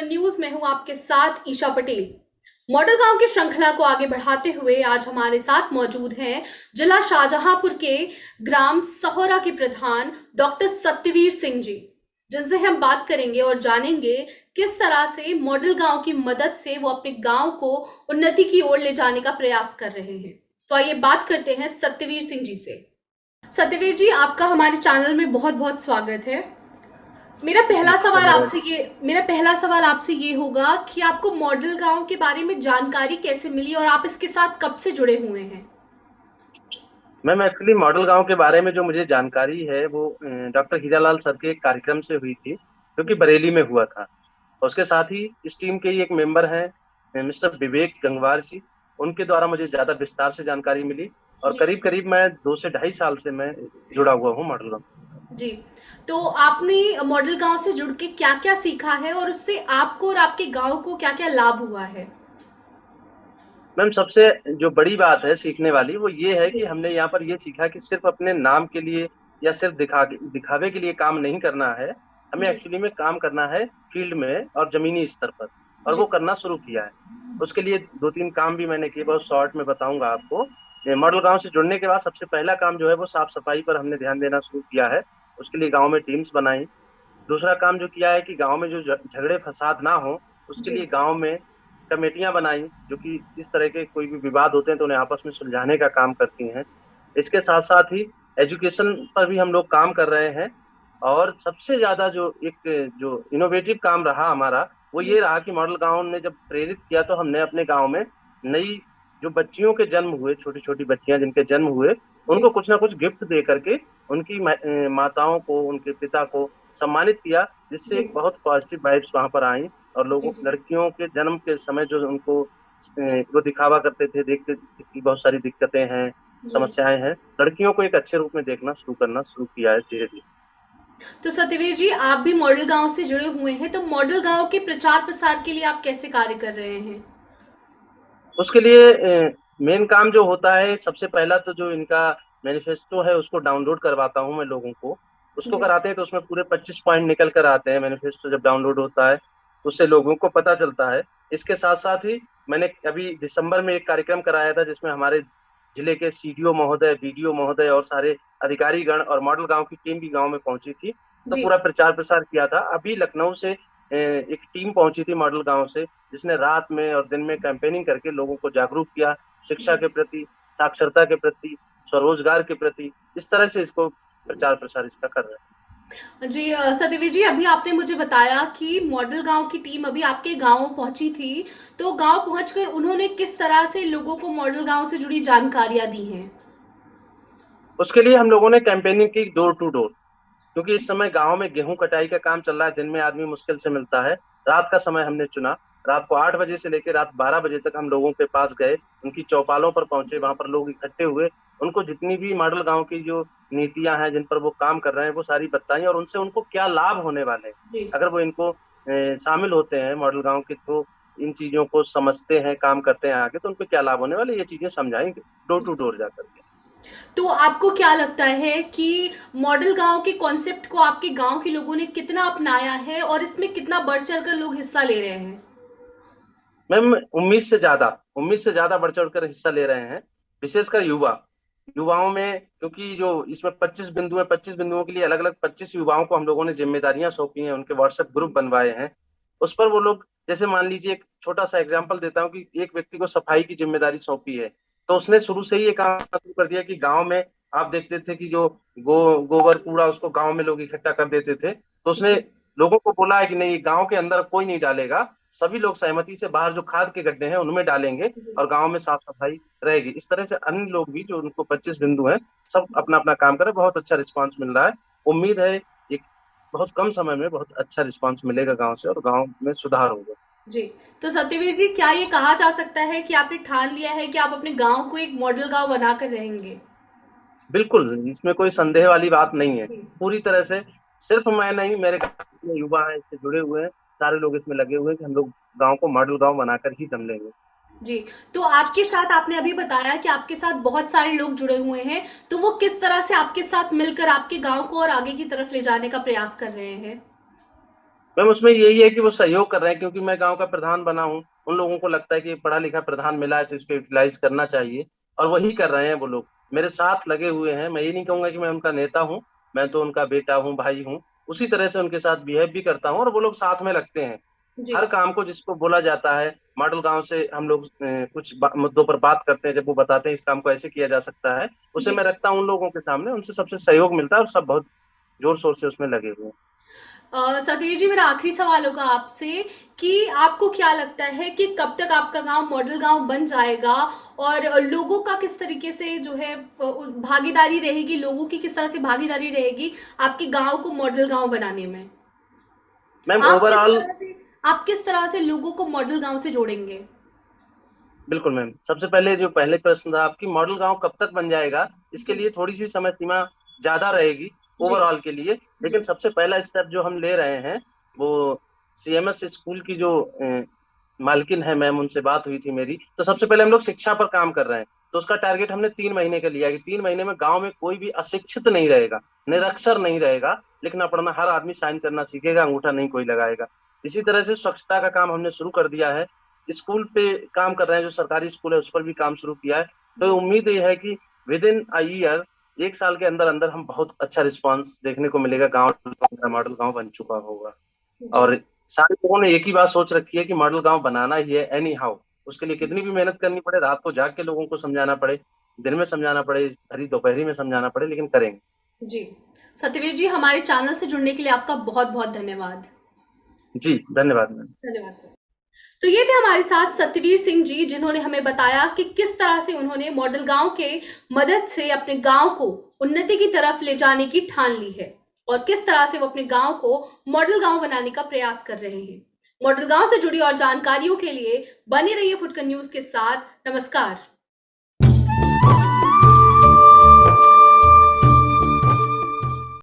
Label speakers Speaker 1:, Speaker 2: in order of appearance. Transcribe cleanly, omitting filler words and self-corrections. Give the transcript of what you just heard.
Speaker 1: 7 news में हूं आपके साथ ईशा पटेल। मॉडल गांव की श्रृंखला को आगे बढ़ाते हुए आज हमारे साथ मौजूद हैं जिला शाहजहांपुर के ग्राम सहोरा के प्रधान डॉक्टर सत्यवीर सिंह जी, जिनसे हम बात करेंगे और जानेंगे किस तरह से मॉडल गांव की मदद से वो अपने गांव को उन्नति की ओर ले जाने का प्रयास कर रहे हैं। तो आइए बात करते हैं सत्यवीर सिंह जी से। सत्यवीर जी, आपका हमारे चैनल में बहुत बहुत स्वागत है। मेरा पहला सवाल आपसे ये होगा कि आपको मॉडल गांव के बारे में जानकारी कैसे मिली और आप इसके साथ कब से जुड़े हुए हैं?
Speaker 2: मैम, एक्चुअली मॉडल गांव के बारे में जो मुझे जानकारी है वो डॉक्टर हीरालाल सर के एक कार्यक्रम से हुई थी, जो कि बरेली में हुआ था। और उसके साथ ही इस टीम के ही एक मेंबर हैं मिस्टर विवेक गंगवार जी। उनके द्वारा मुझे ज्यादा विस्तार से जानकारी मिली और
Speaker 1: जी
Speaker 2: करीब करीब मैं 2 से ढाई साल से मैं जुड़ा हुआ हूँ मॉडल गांव।
Speaker 1: जी। तो आपने मॉडल गांव से जुड़ के क्या-क्या सीखा है और उससे आपको और आपके गांव को क्या-क्या लाभ हुआ है?
Speaker 2: मैम, सबसे जो बड़ी बात है सीखने वाली वो ये है कि
Speaker 1: जी
Speaker 2: हमने यहाँ पर ये सीखा कि सिर्फ अपने नाम के लिए या सिर्फ दिखावे के लिए काम नहीं करना है। हमें
Speaker 1: जी
Speaker 2: एक्चुअली में काम करना है फील्ड में और जमीनी स्तर पर, और वो
Speaker 1: जी
Speaker 2: करना शुरू किया है। उसके लिए 2-3 काम भी मैंने किए, बहुत शॉर्ट में बताऊंगा आपको। मॉडल गांव से जुड़ने के बाद सबसे पहला काम जो है वो साफ सफाई पर हमने ध्यान देना शुरू किया है। उसके लिए गाँव में टीम्स बनाई। दूसरा काम जो किया है कि गांव में जो झगड़े फसाद ना हो, उसके
Speaker 1: जी
Speaker 2: लिए गांव में कमेटियां बनाई, जो कि इस तरह के कोई भी विवाद होते हैं तो उन्हें आपस में सुलझाने का काम करती हैं। इसके साथ साथ ही एजुकेशन पर भी हम लोग काम कर रहे हैं। और सबसे ज्यादा जो इनोवेटिव काम रहा हमारा, वो
Speaker 1: जी
Speaker 2: ये रहा कि मॉडल गांव ने जब प्रेरित किया तो हमने अपने गांव में नई जो बच्चियों के जन्म हुए, छोटी छोटी बच्चियां जिनके जन्म हुए,
Speaker 1: जी
Speaker 2: उनको कुछ ना कुछ गिफ्ट दे करके उनकी माताओं को, उनके पिता को सम्मानित किया, जिससे
Speaker 1: जी
Speaker 2: एक बहुत पॉजिटिव वाइब्स वहां पर आई। और
Speaker 1: जी
Speaker 2: लोगों,
Speaker 1: जी
Speaker 2: लड़कियों के जन्म के समय जो उनको वो दिखावा करते थे, देखते थे कि बहुत सारी दिक्कतें हैं,
Speaker 1: जी।
Speaker 2: समस्याएं हैं, लड़कियों को एक अच्छे रूप में देखना शुरू करना शुरू किया है धीरे धीरे।
Speaker 1: तो सत्यवीर जी, आप भी मॉडल गांव से जुड़े हुए हैं, तो मॉडल गांव के प्रचार प्रसार के लिए आप कैसे कार्य कर रहे हैं?
Speaker 2: उसके लिए मेन काम जो होता है, सबसे पहला तो जो इनका मैनिफेस्टो है उसको डाउनलोड करवाता हूँ मैं लोगों को। उसको
Speaker 1: जी
Speaker 2: कराते हैं तो उसमें पूरे 25 पॉइंट निकल कर आते हैं। मैनिफेस्टो जब डाउनलोड होता है उससे लोगों को पता चलता है। इसके साथ साथ ही मैंने अभी दिसंबर में एक कार्यक्रम कराया था, जिसमें हमारे जिले के सीडीओ महोदय, बीडीओ महोदय और सारे अधिकारीगण और मॉडल गांव की टीम भी गांव में पहुंची थी। तो
Speaker 1: जी
Speaker 2: पूरा प्रचार प्रसार किया था। अभी लखनऊ से एक टीम पहुंची थी मॉडल गांव से, जिसने रात में और दिन में कैंपेनिंग करके लोगों को जागरूक किया, शिक्षा
Speaker 1: जी
Speaker 2: के प्रति, साक्षरता के प्रति, स्वरोजगार के प्रति। इस तरह से इसको प्रचार प्रसार इसका कर रहे हैं।
Speaker 1: जी। सत्यवीर जी, अभी आपने मुझे बताया कि मॉडल गांव की टीम अभी आपके गांव पहुंची थी, तो गांव पहुंचकर उन्होंने किस तरह से लोगों को मॉडल गांव से जुड़ी जानकारियां दी हैं?
Speaker 2: उसके लिए हम लोगों ने कैंपेनिंग की डोर टू डोर, क्योंकि इस समय गांव में गेहूं कटाई का काम चल रहा है। दिन में आदमी मुश्किल से मिलता है। रात का समय हमने चुना। रात को 8 बजे से लेकर रात 12 बजे तक हम लोगों के पास गए, उनकी चौपालों पर पहुंचे, वहां पर लोग इकट्ठे हुए। उनको जितनी भी मॉडल गांव की जो नीतियां हैं, जिन पर वो काम कर रहे हैं, वो सारी बताई, और उनसे उनको क्या लाभ होने वाले हैं
Speaker 1: जी
Speaker 2: अगर वो इनको शामिल होते हैं मॉडल गांव के थ्रू, इन चीजों को समझते हैं, काम करते हैं आगे, तो उनको क्या लाभ होने वाले, ये चीजें समझाएंगे डोर टू डोर जाकर के।
Speaker 1: तो आपको क्या लगता है कि मॉडल गांव के कॉन्सेप्ट को आपके गांव के लोगों ने कितना अपनाया है और इसमें कितना बढ़ चढ़कर लोग हिस्सा ले रहे हैं?
Speaker 2: मैम, उम्मीद से ज्यादा बढ़ चढ़ कर हिस्सा ले रहे हैं, विशेषकर युवाओं में। क्योंकि जो इसमें 25 बिंदु है, 25 बिंदुओं के लिए अलग अलग 25 युवाओं को हम लोगों ने जिम्मेदारियां सौंपी हैं, उनके व्हाट्सएप ग्रुप बनवाए हैं। उस पर वो लोग, जैसे मान लीजिए, एक छोटा सा एग्जांपल देता हूँ कि एक व्यक्ति को सफाई की जिम्मेदारी सौंपी है, तो उसने शुरू से ही ये काम शुरू कर दिया कि गांव में आप देखते थे कि जो गोबर कूड़ा उसको गांव में लोग इकट्ठा कर देते थे, तो उसने
Speaker 1: जी
Speaker 2: लोगों को बोला है कि नहीं, गांव के अंदर कोई नहीं डालेगा, सभी लोग सहमति से बाहर जो खाद के गड्ढे हैं उनमें डालेंगे,
Speaker 1: जी
Speaker 2: और गांव में साफ सफाई रहेगी। इस तरह से अन्य लोग भी, जो उनको 25 बिंदु हैं, सब अपना अपना काम करें। बहुत अच्छा रिस्पांस मिल रहा है। उम्मीद है एक बहुत कम समय में बहुत अच्छा रिस्पांस मिलेगा गांव से, और गांव में सुधार होगा।
Speaker 1: जी। तो सत्यवीर जी, क्या ये कहा जा सकता है कि आपने ठान लिया है कि आप अपने गांव को एक मॉडल गांव बनाकर रहेंगे?
Speaker 2: बिल्कुल, इसमें कोई संदेह वाली बात नहीं है।
Speaker 1: जी
Speaker 2: पूरी तरह से सिर्फ मैं नहीं, मेरे गांव में युवा हैं, इससे जुड़े हुए हैं, सारे लोग इसमें लगे हुए हैं कि हम लोग गांव को मॉडल गांव बनाकर ही दम लेंगे।
Speaker 1: जी। तो आपके साथ, आपने अभी बताया कि आपके साथ बहुत सारे लोग जुड़े हुए हैं, तो वो किस तरह से आपके साथ मिलकर आपके गांव को और आगे की तरफ ले जाने का प्रयास कर रहे हैं?
Speaker 2: मैम उसमें यही है कि वो सहयोग कर रहे हैं, क्योंकि मैं गांव का प्रधान बना हूँ। उन लोगों को लगता है कि पढ़ा लिखा प्रधान मिला है तो इसको यूटिलाइज करना चाहिए, और वही कर रहे हैं वो लोग। मेरे साथ लगे हुए हैं। मैं ये नहीं कहूंगा कि मैं उनका नेता हूँ, मैं तो उनका बेटा हूँ, भाई हूँ। उसी तरह से उनके साथ बिहेव भी करता हूँ, और वो लोग साथ में लगते हैं।
Speaker 1: जी।
Speaker 2: हर काम को जिसको बोला जाता है, मॉडल गांव से हम लोग कुछ मुद्दों पर बात करते हैं, जब वो बताते हैं इस काम को ऐसे किया जा सकता है, उसे
Speaker 1: जी।
Speaker 2: मैं रखता हूँ उन लोगों के सामने, उनसे सबसे सहयोग मिलता है, और सब बहुत जोर शोर से उसमें लगे हुए हैं।
Speaker 1: सतीश जी, मेरा आखिरी सवाल होगा आपसे कि आपको क्या लगता है कि कब तक आपका गांव मॉडल गांव बन जाएगा, और लोगों का किस तरीके से जो है भागीदारी रहेगी, लोगों की किस तरह से भागीदारी रहेगी आपके गांव को मॉडल गांव बनाने में?
Speaker 2: मैम
Speaker 1: आप किस
Speaker 2: ओवरऑल,
Speaker 1: तरह से आप किस तरह से लोगों को मॉडल गांव से जोड़ेंगे?
Speaker 2: बिल्कुल मैम, सबसे पहले जो पहले प्रश्न था आपकी, मॉडल गांव कब तक बन जाएगा, इसके
Speaker 1: जी।
Speaker 2: लिए थोड़ी सी समय सीमा ज्यादा रहेगी
Speaker 1: जी।
Speaker 2: ओवरऑल के लिए।
Speaker 1: जी।
Speaker 2: लेकिन सबसे पहला स्टेप जो हम ले रहे हैं, वो सीएमएस स्कूल की जो मालकिन है मैम, उनसे बात हुई थी मेरी, तो सबसे पहले हम लोग शिक्षा पर काम कर रहे हैं। तो उसका टारगेट हमने 3 महीने का लिया है कि 3 महीने में गांव में कोई भी अशिक्षित नहीं रहेगा,
Speaker 1: जी।
Speaker 2: निरक्षर नहीं रहेगा, लिखना पढ़ना हर आदमी साइन करना सीखेगा, अंगूठा नहीं कोई लगाएगा। इसी तरह से स्वच्छता का काम हमने शुरू कर दिया है। स्कूल पे काम कर रहे हैं, जो सरकारी स्कूल है उस पर भी काम शुरू किया है। तो उम्मीद ये है कि विद इन अ ईयर, 1 साल के अंदर अंदर हम बहुत अच्छा रिस्पांस देखने को मिलेगा, गांव का मॉडल गांव बन चुका होगा।
Speaker 1: जी।
Speaker 2: और सारे लोगों ने एक ही बात सोच रखी है कि मॉडल गांव बनाना ही है एनी हाउ। उसके लिए कितनी भी मेहनत करनी पड़े, रात को जाग के लोगों को समझाना पड़े, दिन में समझाना पड़े, भरी दोपहरी में समझाना पड़े, लेकिन करेंगे।
Speaker 1: जी। सत्यवीर जी, हमारे चैनल से जुड़ने के लिए आपका बहुत बहुत धन्यवाद।
Speaker 2: जी धन्यवाद मैम।
Speaker 1: धन्यवाद सर। तो ये थे हमारे साथ सत्यवीर सिंह जी, जिन्होंने हमें बताया कि किस तरह से उन्होंने मॉडल गांव के मदद से अपने गांव को उन्नति की तरफ ले जाने की ठान ली है, और किस तरह से वो अपने गांव को मॉडल गांव बनाने का प्रयास कर रहे हैं। मॉडल गांव से जुड़ी और जानकारियों के लिए बने रहिए फुटकर न्यूज के साथ। नमस्कार।